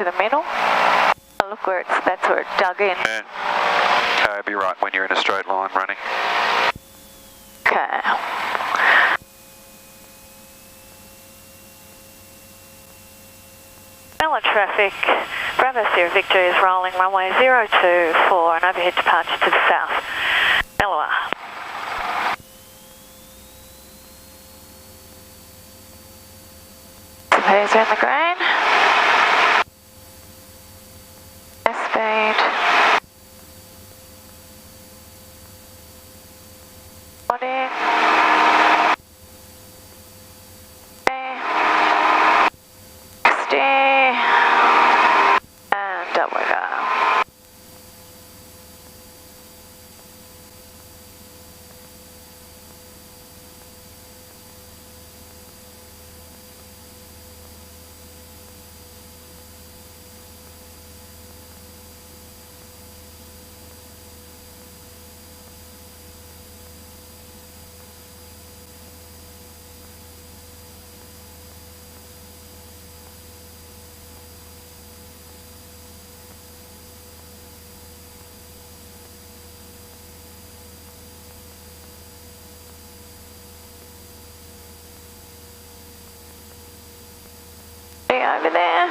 to the middle. Oh, look where that's where it dug in. Yeah. Okay, be right when you're in a straight line running. Okay. Mangalore traffic, Bravo Sierra Victor is rolling runway 024 and overhead departure to the south. Milawa. Surveyors are in the green. Speed. Body. Stay. And up we go. Over there.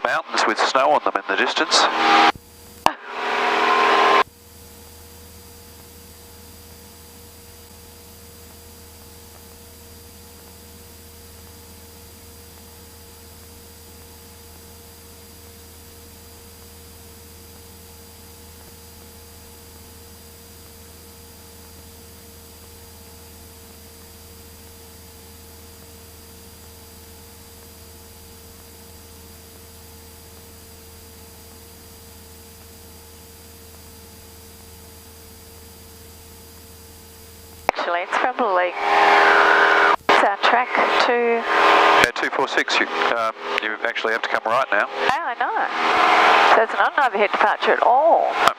Mountains with snow on them in the distance. Actually, it's probably track 2. Yeah, 246. You actually have to come right now. Oh, I know. So it's not an overhead departure at all. No.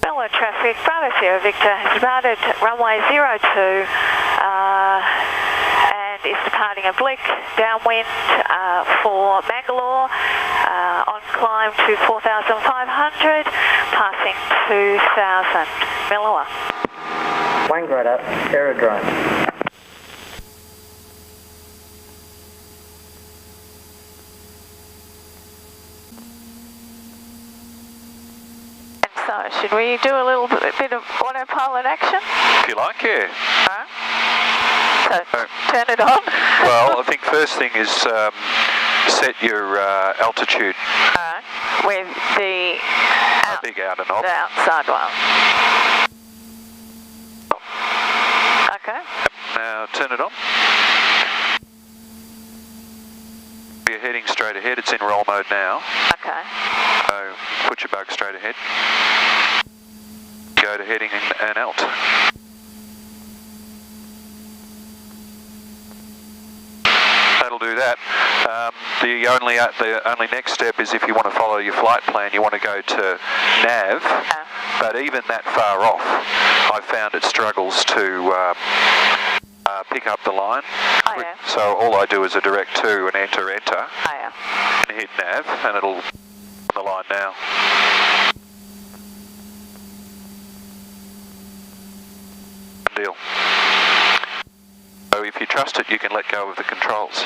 Mangalore traffic, Bravo Sierra Victor has departed runway 02 and is departing oblique downwind for Mangalore on climb to 4,500, passing 2,000. Milawa. Wang radar, aerodrome. So, should we do a little bit of autopilot action? If you like, yeah. So, turn it on. Well, I think first thing is set your altitude. With the Big outer knob. The outside one. Okay. Now turn it on. You're heading straight ahead. It's in roll mode now. Okay. So put your bug straight ahead. Go to heading and alt. That'll do that. The only next step is if you want to follow your flight plan, you want to go to nav. But even that far off, I found it struggles to pick up the line. Oh, yeah. So all I do is a direct to and enter, Oh, yeah. and hit nav, and it'll on the line now. Deal. So if you trust it, you can let go of the controls.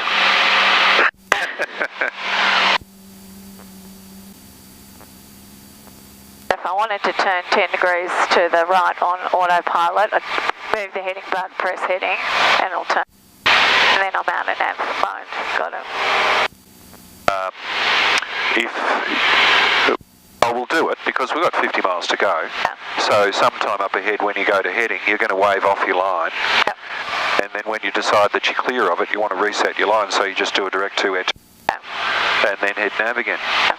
If I wanted to turn 10 degrees to the right on autopilot, I'd move the heading button, press heading, and it'll turn. And then I'm out of nav mode. Got it. I will do it because we've got 50 miles to go. Yeah. So sometime up ahead when you go to heading, you're going to wave off your line. Yep. And then when you decide that you're clear of it, you want to reset your line, so you just do a direct to edge. Yeah. And then head nav again. Yeah.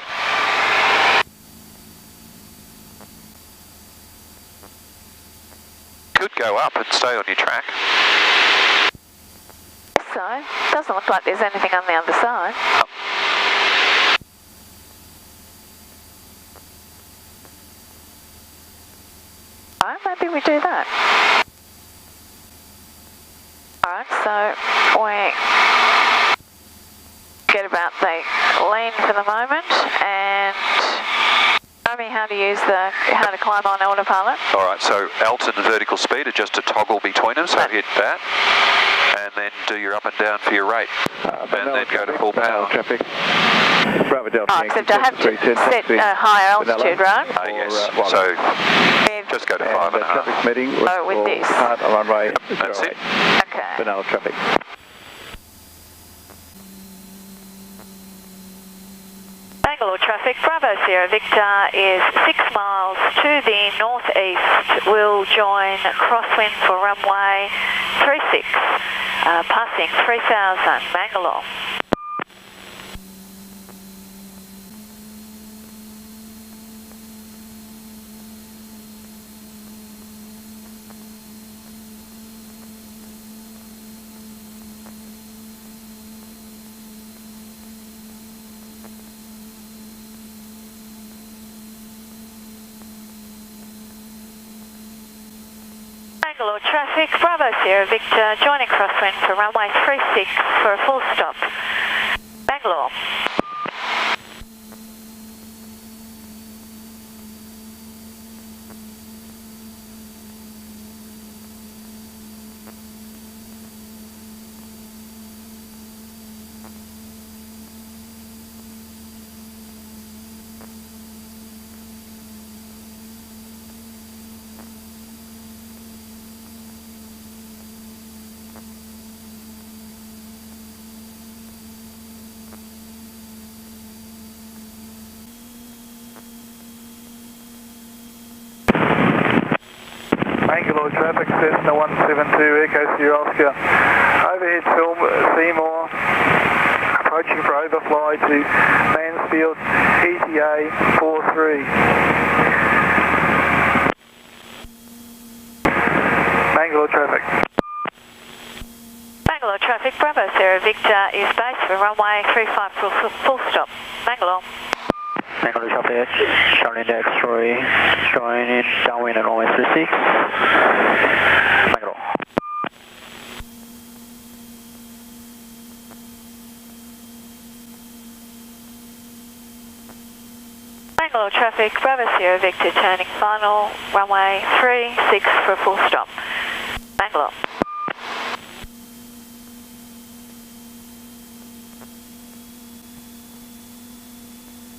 Could go up and stay on your track. So, doesn't look like there's anything on the other side. Alright, maybe we do that. Alright, so we get about the lean for the moment and show me how to climb on Autopilot. Alright, so alt and vertical speed are just a toggle between them, so hit that. And then do your up and down for your rate. And then go to full power. Traffic. Bravo Delta. Oh, except I have to set a higher altitude, right? Yes, so just go to 5.5. Traffic meeting. Oh, with this. Start on runway. That's it. Okay. Vanilla traffic. Mangalore traffic, Bravo Sierra Victor is 6 miles to the northeast. We'll join crosswind for runway 36, passing 3000, Mangalore. Mangalore traffic, Bravo Sierra Victor, joining crosswind for runway 36 for a full stop. Mangalore. Mangalore traffic, Cessna 172, Echo Sierra Oscar. Overhead film, Seymour, approaching for overfly to Mansfield, ETA 43. Mangalore traffic. Mangalore traffic, Bravo Sierra Victor is based for runway 35 for full stop. Mangalore. Mangalore traffic, Charlie X-ray, joining downwind at runway 36. Mangalore. Mangalore traffic, Bravo Sierra Victor turning final, runway 36 for a full stop. Mangalore.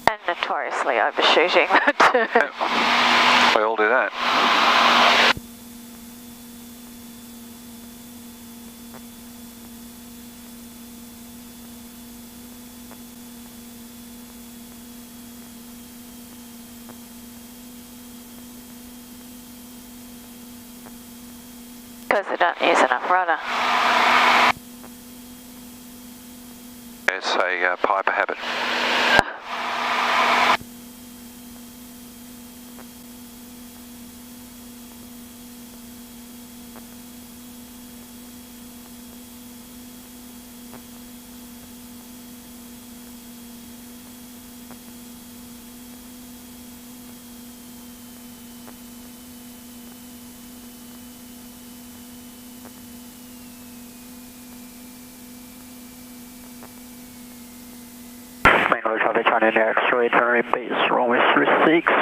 And notoriously overshooting. We all do that. Because they don't use enough rudder. It's a Piper habit. Mangalore traffic, China X-ray, turning base, runway 36.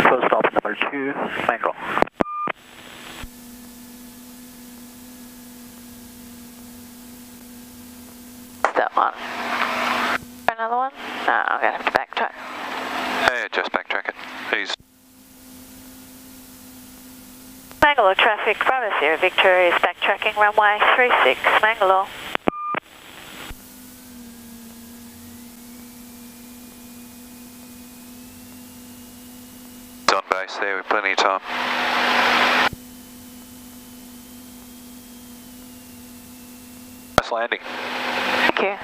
Full stop number 2, Mangalore. That one. Another one? No, I'm going to have to backtrack. Yeah, just backtrack it. Easy. Mangalore traffic, Bravo Sierra Victor is backtracking runway 36, Mangalore. It's on base there with plenty of time. Nice landing. Thank you.